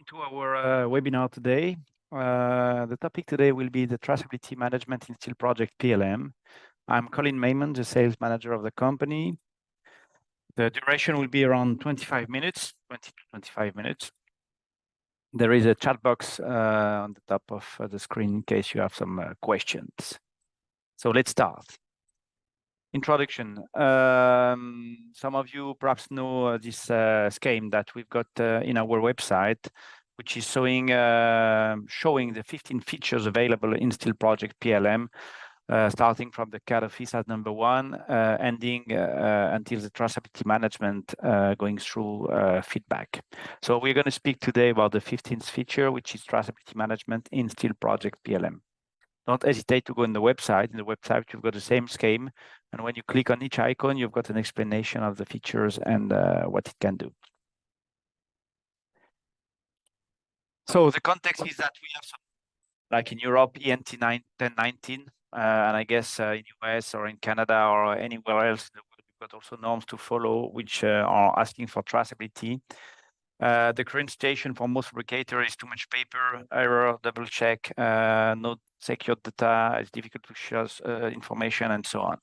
To our webinar today. The topic today will be the traceability management in Steel Projects PLM. I'm Colin MAYMON, the sales manager of the company. The duration will be around 25 minutes, 20 to 25 minutes. There is a chat box on the top of the screen in case you have some questions. So let's start. Introduction. Some of you perhaps know this scheme that we've got in our website, which is showing the 15 features available in Steel Projects PLM, starting from the CAD office as number 1, ending until the traceability management, going through feedback. So we're going to speak today about the 15th feature, which is traceability management in Steel Projects PLM. Don't hesitate to go in the website. In the website, you've got the same scheme. And when you click on each icon, you've got an explanation of the features and what it can do. So the context is that we have some, like in Europe, ENT 1019, and I guess in US or in Canada or anywhere else in the world, we've got also norms to follow, which are asking for traceability. The current situation for most fabricators is too much paper, error, double check, no secure data, it's difficult to share information, and so on.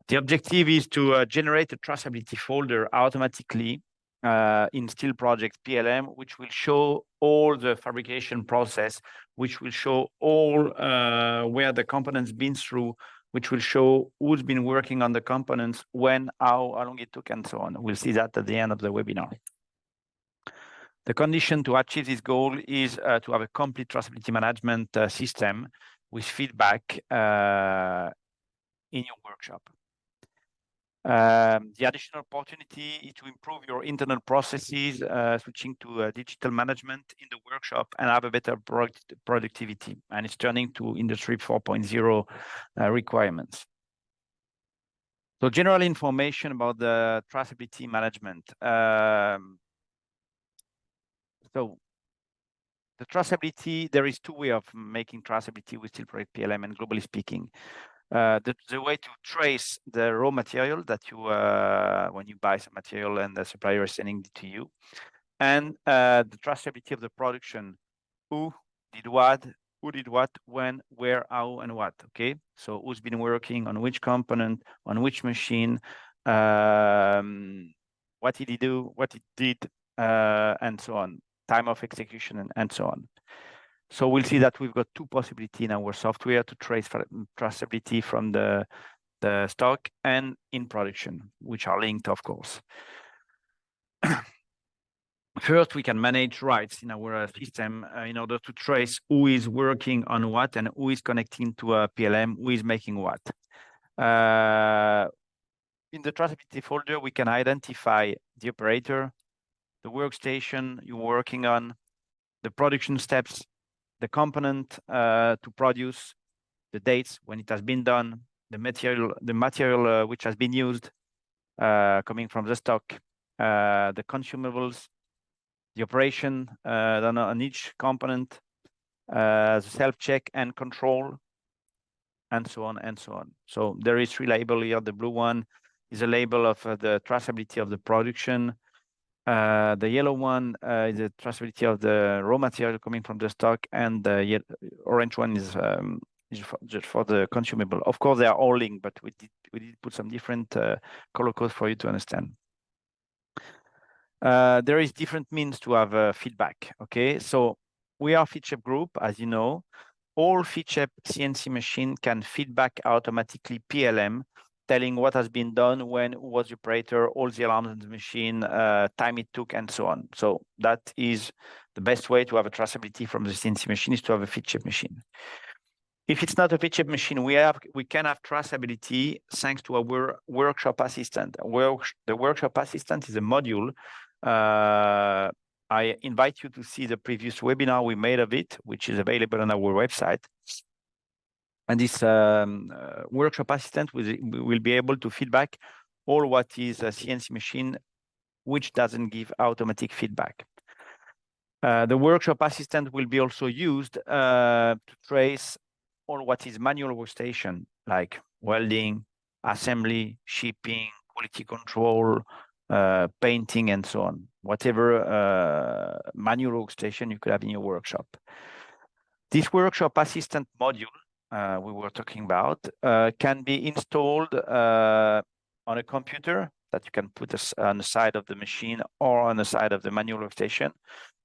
The objective is to generate a traceability folder automatically in Steel Projects PLM, which will show all the fabrication process, which will show all where the components been through, which will show who's been working on the components, when, how long it took, and so on. We'll see that at the end of the webinar. The condition to achieve this goal is to have a complete traceability management system with feedback in your workshop. The additional opportunity is to improve your internal processes, switching to digital management in the workshop and have a better productivity. And it's turning to Industry 4.0 requirements. So general information about the traceability management. So the traceability, there is 2 ways of making traceability with Steel Projects PLM, and globally speaking. The way to trace the raw material that you, when you buy some material and the supplier is sending it to you, and the traceability of the production, who did what, when, where, how, and what, okay? So who's been working on which component, on which machine, what did he do, what he did, and so on. Time of execution, and so on. So we'll see that we've got 2 possibilities in our software to trace traceability from the stock and in production, which are linked, of course. First, we can manage rights in our system in order to trace who is working on what and who is connecting to a PLM, who is making what. In the traceability folder, we can identify the operator, the workstation you're working on, the production steps, the component to produce, the dates when it has been done, the material which has been used coming from the stock, the consumables, the operation done on each component, the self-check and control, and so on and so on. So there is 3 labels here. The blue one is a label of the traceability of the production. The yellow one is the traceability of the raw material coming from the stock, and the orange one is just for the consumable. Of course, they are all linked, but we did put some different color codes for you to understand. There is different means to have feedback. Okay, so we are FeedShape Group, as you know. All FeedShape CNC machine can feedback automatically PLM, telling what has been done, when, who was the operator, all the alarms on the machine, time it took, and so on. So that is the best way to have a traceability from the CNC machine, is to have a FeedShape machine. If it's not a FeedShape machine, we can have traceability thanks to our workshop assistant. The workshop assistant is a module. I invite you to see the previous webinar we made of it, which is available on our website. And this workshop assistant will be able to feedback all what is a CNC machine, which doesn't give automatic feedback. The workshop assistant will be also used to trace all what is manual workstation, like welding, assembly, shipping, quality control, painting, and so on. Whatever manual workstation you could have in your workshop. This workshop assistant module we were talking about can be installed on a computer that you can put on the side of the machine or on the side of the manual workstation.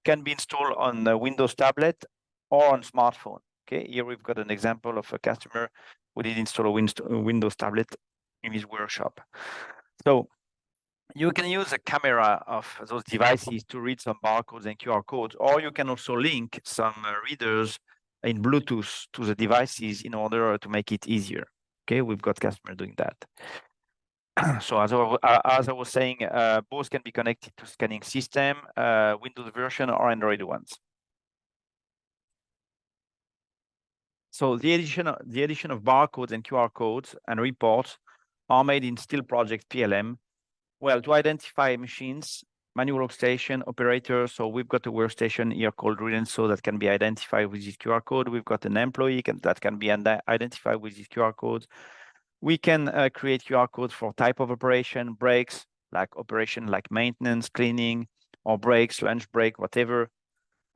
Can be installed on a Windows tablet or on smartphone. Okay, here we've got an example of a customer who did install a Windows tablet in his workshop. So you can use a camera of those devices to read some barcodes and QR codes, or you can also link some readers in Bluetooth to the devices in order to make it easier. Okay, we've got customers doing that. So as I was saying, both can be connected to scanning system, Windows version or Android ones. So the addition of barcodes and QR codes and reports are made in Steel Projects PLM. Well, to identify machines, manual workstation, operators. So we've got a workstation here called Relenso that can be identified with this QR code. We've got an employee that can be identified with this QR code. We can create QR codes for type of operation, breaks, like operation like maintenance, cleaning, or breaks, lunch break, whatever.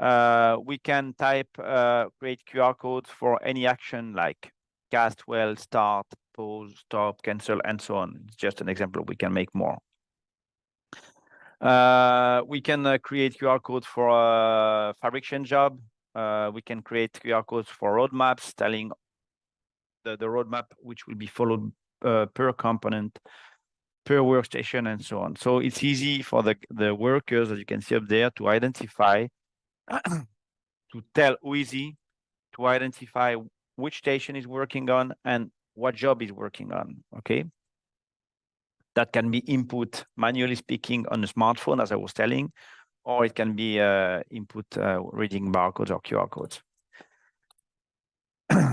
We can create QR codes for any action like cast well, start, pause, stop, cancel, and so on. It's just an example. We can make more. We can create QR codes for a fabrication job. We can create QR codes for roadmaps telling the roadmap which will be followed per component, per workstation, and so on. So it's easy for the workers, as you can see up there, to identify, to tell who is he, to identify which station is working on and what job is working on, okay? That can be input, manually speaking, on a smartphone, as I was telling, or it can be input reading barcodes or QR codes.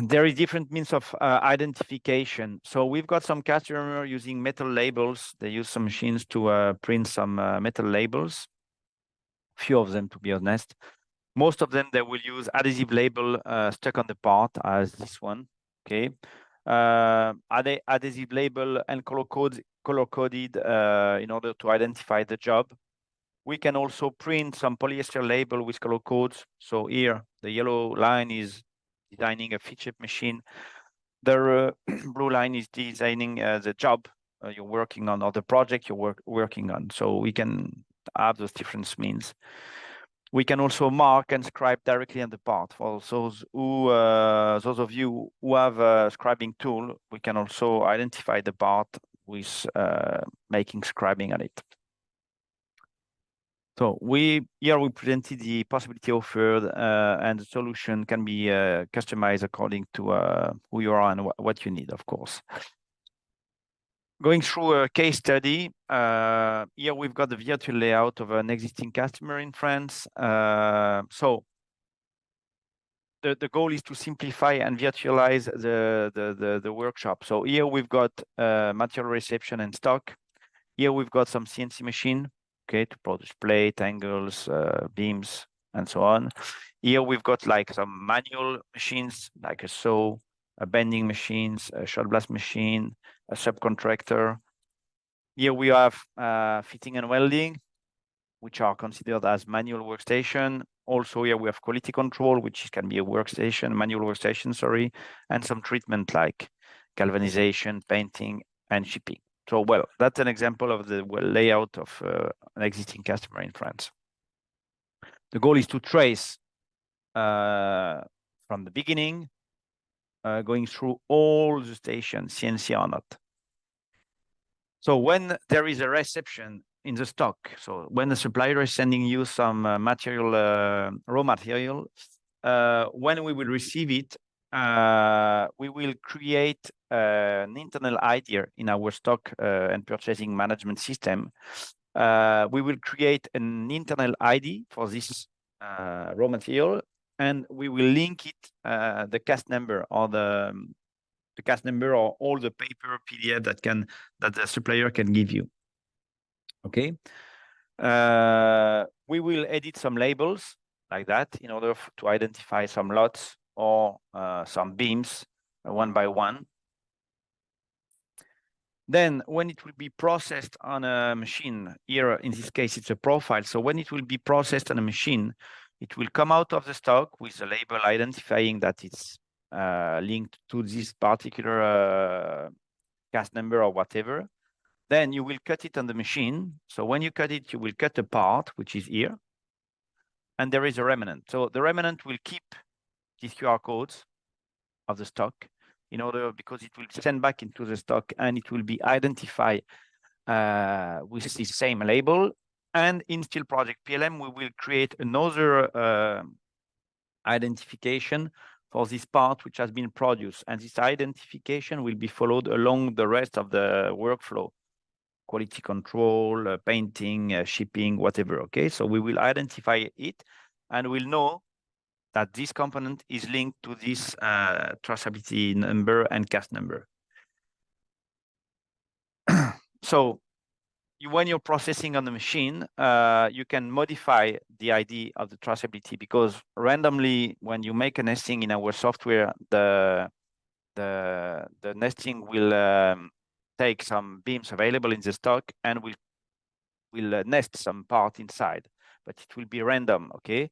There is different means of identification. So we've got some customers using metal labels. They use some machines to print some metal labels. Few of them, to be honest. Most of them, they will use adhesive label stuck on the part, as this one, okay? Adhesive label and color-coded in order to identify the job. We can also print some polyester label with color codes. So here, the yellow line is designing a feature machine. The blue line is designing the job you're working on or the project you're working on. So we can have those different means. We can also mark and scribe directly on the part. For those of you who have a scribing tool, we can also identify the part with making scribing on it. So here we presented the possibility offered, and the solution can be customized according to who you are and what you need, of course. Going through a case study, here we've got the virtual layout of an existing customer in France. So the goal is to simplify and virtualize the workshop. So here we've got material reception and stock. Here we've got some CNC machine, okay, to produce plate, angles, beams, and so on. Here we've got like some manual machines, like a saw, a bending machines, a shot blast machine, a subcontractor. Here we have fitting and welding, which are considered as manual workstation. Also here we have quality control, which can be a workstation, manual workstation, sorry, and some treatment like galvanization, painting, and shipping. So, well, that's an example of the layout of an existing customer in France. The goal is to trace from the beginning, going through all the stations, CNC or not. So when there is a reception in the stock, so when the supplier is sending you some material, raw material, when we will receive it, we will create an internal ID in our stock and purchasing management system. We will create an internal ID for this raw material, and we will link it the cast number or the cast number or all the paper PDF that the supplier can give you. Okay. We will edit some labels like that in order to identify some lots or some beams one by one. Then when it will be processed on a machine, here in this case, it's a profile. So when it will be processed on a machine, it will come out of the stock with a label identifying that it's linked to this particular cast number or whatever. Then you will cut it on the machine. So when you cut it, you will cut a part, which is here. And there is a remnant. So the remnant will keep these QR codes of the stock in order, because it will send back into the stock and it will be identified with the same label. And in Steel Project PLM, we will create another identification for this part which has been produced. And this identification will be followed along the rest of the workflow, quality control, painting, shipping, whatever, okay? So we will identify it and we'll know that this component is linked to this traceability number and cast number. So when you're processing on the machine, you can modify the ID of the traceability, because randomly, when you make a nesting in our software, the nesting will take some beams available in the stock and will nest some part inside, but it will be random, okay?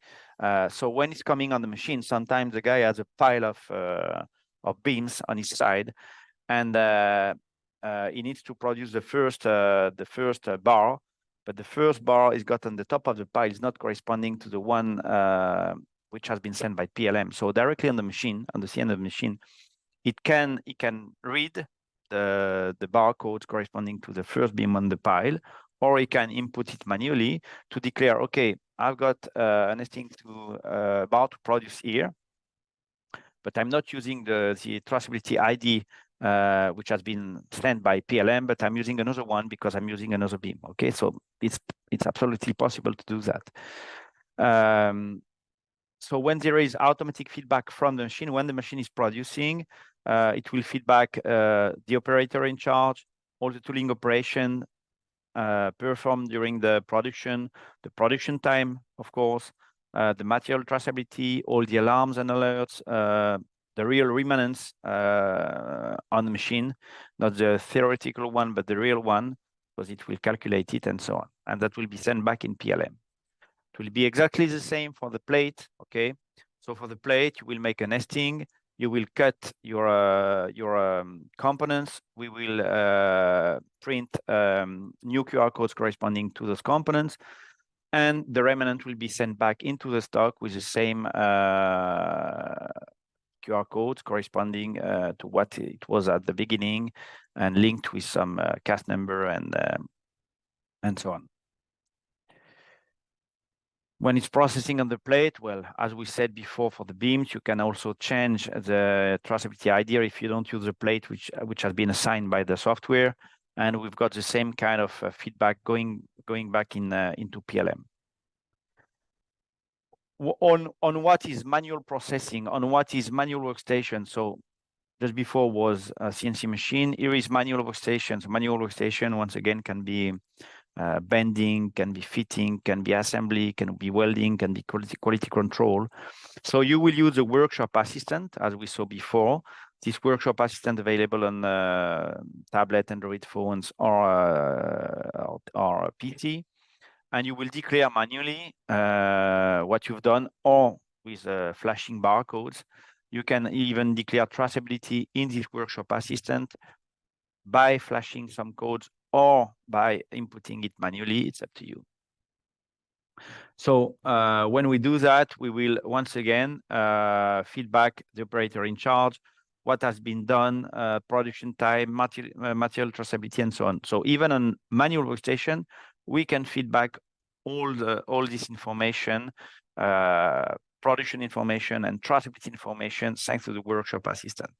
So when it's coming on the machine, sometimes the guy has a pile of beams on his side, and he needs to produce the first bar, but the first bar is got on the top of the pile is not corresponding to the one which has been sent by PLM. So directly on the machine, on the CN of the machine, it can read the barcodes corresponding to the first beam on the pile, or it can input it manually to declare, okay, I've got a nesting bar to produce here, but I'm not using the traceability ID which has been sent by PLM, but I'm using another one because I'm using another beam. Okay, so it's absolutely possible to do that. So when there is automatic feedback from the machine, when the machine is producing, it will feedback the operator in charge, all the tooling operation performed during the production time, of course, the material traceability, all the alarms and alerts, the real remnants on the machine, not the theoretical one, but the real one, because it will calculate it and so on. And that will be sent back in PLM. It will be exactly the same for the plate, okay? So for the plate, you will make a nesting, you will cut your components, we will print new QR codes corresponding to those components, and the remnant will be sent back into the stock with the same QR codes corresponding to what it was at the beginning and linked with some cast number and so on. When it's processing on the plate, well, as we said before, for the beams, you can also change the traceability ID if you don't use the plate which has been assigned by the software, and we've got the same kind of feedback going back into PLM. On what is manual processing, on what is manual workstation. So just before was a CNC machine. Here is manual workstation. So manual workstation, once again, can be bending, can be fitting, can be assembly, can be welding, can be quality control. So you will use a workshop assistant, as we saw before. This workshop assistant available on tablet, Android phones, or PC, and you will declare manually what you've done, or with flashing barcodes. You can even declare traceability in this workshop assistant by flashing some codes or by inputting it manually. It's up to you. So when we do that, we will once again feedback the operator in charge, what has been done, production time, material traceability, and so on. So even on manual workstation, we can feedback all this information, production information and traceability information, thanks to the workshop assistant.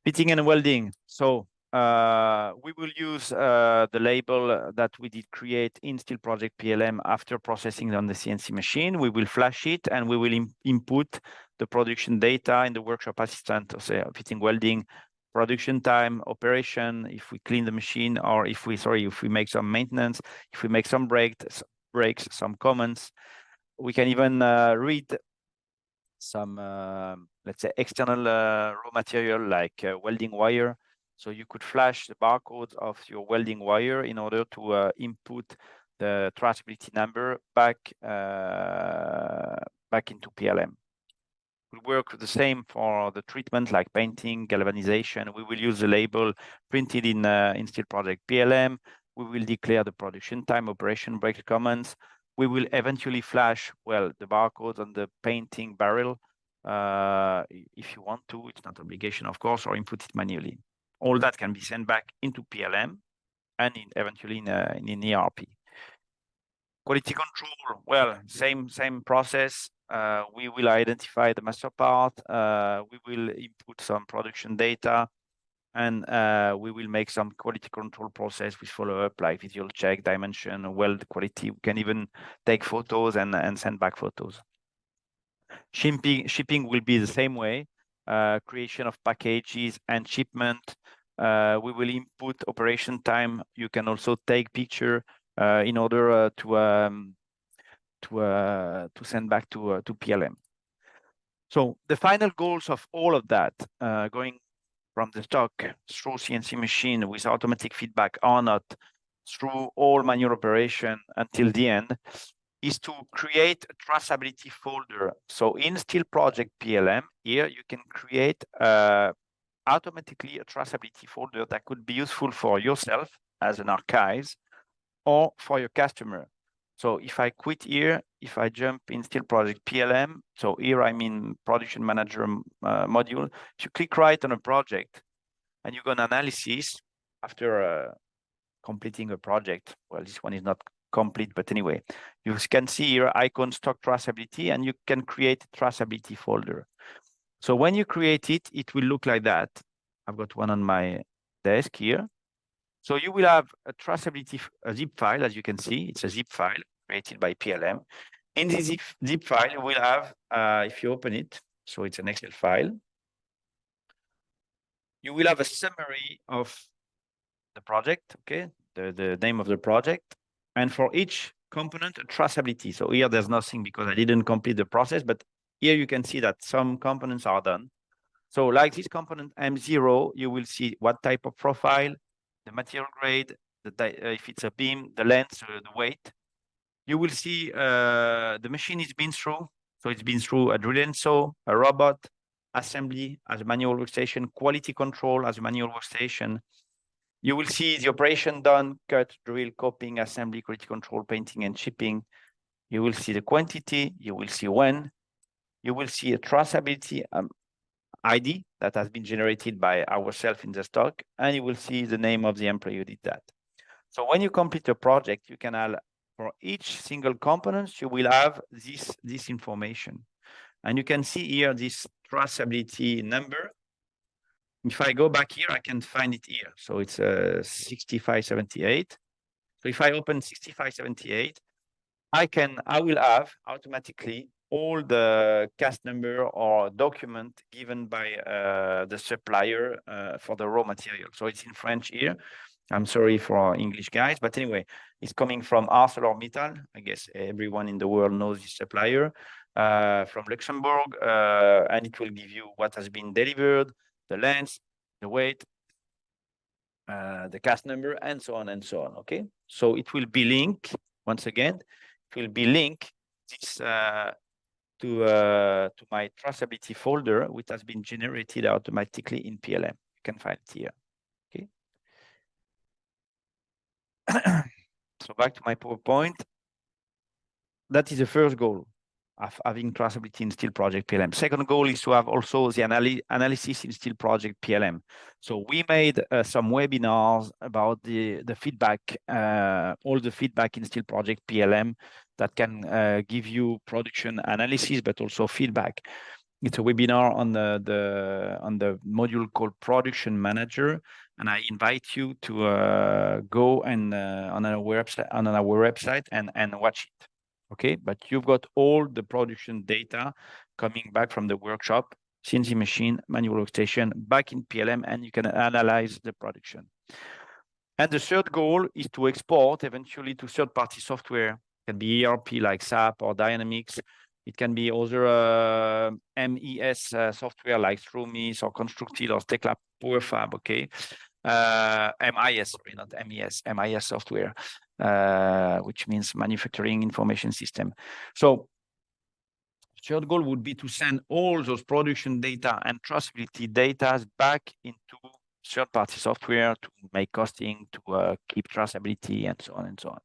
Fitting and welding. So we will use the label that we did create in Steel Project PLM after processing on the CNC machine. We will flash it and we will input the production data in the workshop assistant, say fitting, welding, production time, operation, if we clean the machine, or if we make some maintenance, if we make some breaks, some comments. We can even read some let's say, external raw material like welding wire. So you could flash the barcodes of your welding wire in order to input the traceability number back into PLM. We'll work the same for the treatment like painting, galvanization. We will use the label printed in Steel Project PLM. We will declare the production time, operation break comments. We will eventually flash, well, the barcodes on the painting barrel if you want to. It's not obligation, of course, or input it manually. All that can be sent back into PLM and eventually in an ERP. Quality control, well, same process. We will identify the master part. We will input some production data, and we will make some quality control process with follow-up, like visual check, dimension, weld quality. We can even take photos and send back photos. Shipping will be the same way. Creation of packages and shipment. We will input operation time. You can also take picture in order to send back to PLM. So the final goals of all of that, going from the stock through CNC machine with automatic feedback or not, through all manual operation until the end, is to create a traceability folder. So in Steel Project PLM, here you can create automatically a traceability folder that could be useful for yourself as an archives or for your customer. So if I quit here, if I jump in Steel Project PLM, so here I'm in Production Manager module. If you click right on a project and you go on analysis after completing a project, well, this one is not complete, but anyway, you can see here icon stock traceability, and you can create a traceability folder. So when you create it, it will look like that. I've got one on my desk here. So you will have a traceability zip file, as you can see. It's a zip file created by PLM. In this zip file, you will have, if you open it, so it's an Excel file, you will have a summary of the project, okay, the name of the project, and for each component, a traceability. So here there's nothing because I didn't complete the process, but here you can see that some components are done. So like this component M0, you will see what type of profile, the material grade, if it's a beam, the length, the weight. You will see the machine is been through. So it's been through a drill and saw, a robot, assembly as a manual workstation, quality control as a manual workstation. You will see the operation done, cut, drill, coping, assembly, quality control, painting, and shipping. You will see the quantity. You will see when. You will see a traceability ID that has been generated by ourselves in the stock, and you will see the name of the employee who did that. So when you complete a project, you can have, for each single component, you will have this information. And you can see here this traceability number. If I go back here, I can find it here. So it's 6578. So if I open 6578, I will have automatically all the cast number or document given by the supplier for the raw material. So it's in French here. I'm sorry for English guys, but anyway, it's coming from ArcelorMittal. I guess everyone in the world knows this supplier from Luxembourg, and it will give you what has been delivered, the length, the weight, the cast number, and so on and so on. Okay, so it will be linked once again. It will be linked this to my traceability folder, which has been generated automatically in PLM. You can find it here. Okay. So back to my PowerPoint. That is the first goal of having traceability in Steel Project PLM. Second goal is to have also the analysis in Steel Project PLM. So we made some webinars about the feedback, all the feedback in Steel Project PLM that can give you production analysis, but also feedback. It's a webinar on the module called Production Manager, and I invite you to go and on our website and watch it. Okay, but you've got all the production data coming back from the workshop, CNC machine, manual workstation, back in PLM, and you can analyze the production. And the third goal is to export eventually to third-party software. It can be ERP like SAP or Dynamics, It can be other MES software like ThruMIS or Constructil or Tekla PowerFab, okay? MIS, sorry, not MES, MIS software, which means Manufacturing Information System. So third goal would be to send all those production data and traceability data back into third-party software to make costing, to keep traceability, and so on and so on.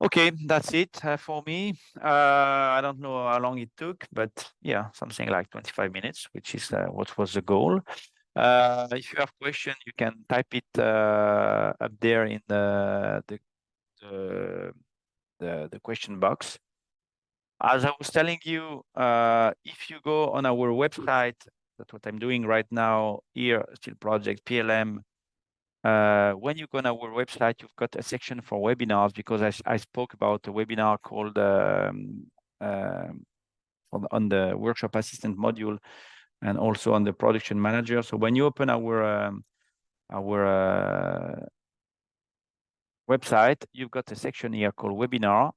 Okay, that's it for me. I don't know how long it took, but yeah, something like 25 minutes, which is what was the goal. If you have questions, you can type it up there in the question box. As I was telling you, if you go on our website, that's what I'm doing right now here, Steel Projects PLM. When you go on our website, you've got a section for webinars, because I spoke about a webinar called on the workshop assistant module and also on the production manager. So when you open our website, you've got a section here called webinar.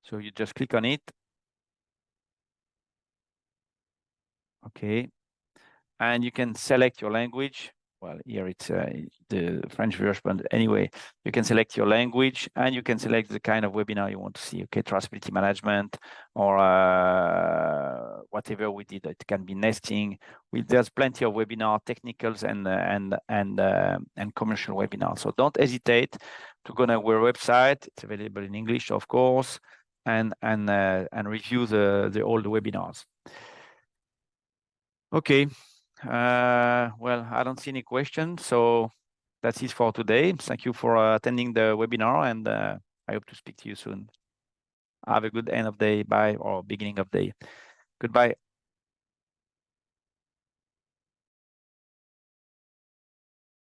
So you just click on it. Okay. And you can select your language. Well, here it's the French version, but anyway, you can select your language and you can select the kind of webinar you want to see. Okay, traceability management or whatever we did. It can be nesting. There's plenty of webinar technicals and commercial webinars. So don't hesitate to go on our website. It's available in English, of course, and review all the webinars. Okay. Well, I don't see any questions, so that's it for today. Thank you for attending the webinar, and I hope to speak to you soon. Have a good end of day, bye, or beginning of day. Goodbye.